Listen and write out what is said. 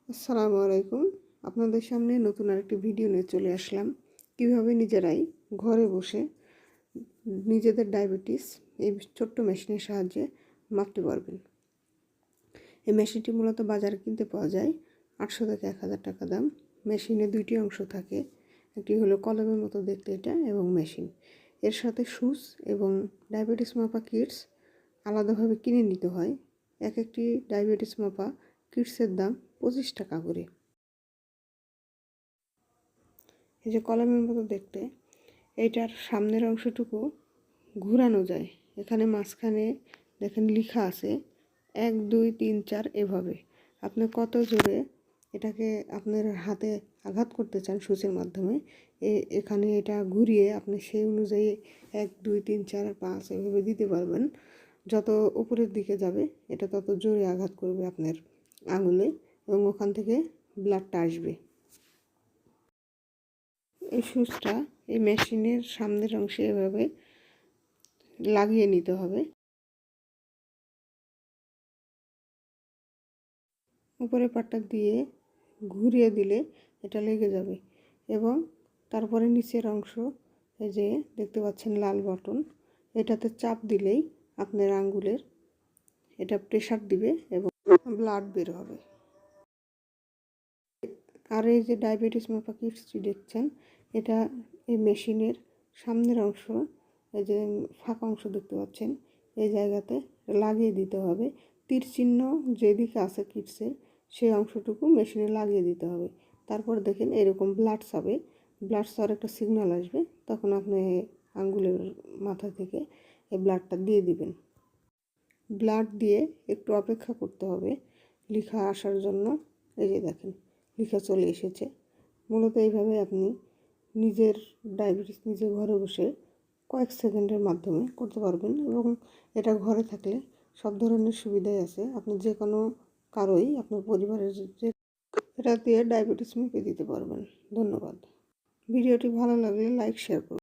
আসসালামু আলাইকুম। আপনাদের সামনে নতুন আরেকটি ভিডিও নিয়ে চলে আসলাম। কিভাবে নিজেরাই ঘরে বসে নিজেদের ডায়াবেটিস এই ছোট্ট মেশিনের সাহায্যে মাপতে পারবেন। এই মেশিনটি মূলত বাজারে কিনতে পাওয়া যায় 800 থেকে 1000 টাকা দাম। মেশিনে দুইটি অংশ থাকে, একটি হলো কলমের মতো দেখতে এটা এবং মেশিন। এর সাথে সুচ এবং ডায়াবেটিস মাপা কিটস আলাদাভাবে কিনে নিতে হয়। একটি ডায়াবেটিস মাপা কিটসের দাম 25 টাকা করে। এই যে কলমের মতো দেখতে, এইটার সামনের অংশটুকু ঘুরানো যায়। এখানে মাঝখানে দেখেন লেখা আছে 1 2 3 4 এভাবে। আপনি কত জোরে এটাকে আপনার হাতে আঘাত করতে চান সূচের মাধ্যমে, এখানে এটা ঘুরিয়ে আপনি সেই অনুযায়ী 1 2 3 4 5 এভাবে দিতে পারবেন। যত উপরের দিকে যাবে এটা তত জোরে আঘাত করবে আপনার আঙুলে এবং ওখান থেকে ব্লাডটা আসবে। এই সুচটা এই মেশিনের সামনের অংশে এভাবে লাগিয়ে নিতে হবে। উপরের পাটটা দিয়ে ঘুরিয়ে দিলে এটা লেগে যাবে এবং তারপরে নিচের অংশ, এই যে দেখতে পাচ্ছেন লাল বাটন, এটাতে চাপ দিলেই আপনার আঙ্গুলের এটা প্রেসার দিবে এবং ব্লাড বের হবে। আর এই যে ডায়াবেটিস মাপা কিটসটি দেখছেন, এটা এই মেশিনের সামনের অংশ, এই যে ফাঁকা অংশ দেখতে পাচ্ছেন, এই জায়গাতে লাগিয়ে দিতে হবে। তীর চিহ্ন যেদিকে আছে কিটসের সেই অংশটুকু মেশিনে লাগিয়ে দিতে হবে। তারপর দেখেন এরকম ব্লাড ছাবে, ব্লাড ছাওয়ার একটা সিগন্যাল আসবে, তখন আপনি আঙ্গুলের মাথা থেকে এই ব্লাডটা দিয়ে দিবেন। ব্লাড দিয়ে একটু অপেক্ষা করতে হবে লেখা আসার জন্য। এই যে দেখেন লেখা চলে এসেছে। মূলত এইভাবে আপনি নিজের ডায়াবেটিস নিজে ঘরে বসে কয়েক সেকেন্ডের মাধ্যমে করতে পারবেন এবং এটা ঘরে থাকলে সব ধরনের সুবিধাই আছে। আপনি যে কোনো কারোই আপনার পরিবারের যে এটা দিয়ে ডায়াবেটিস মেপে দিতে পারবেন। ধন্যবাদ। ভিডিওটি ভালো লাগলে লাইক শেয়ার করুন।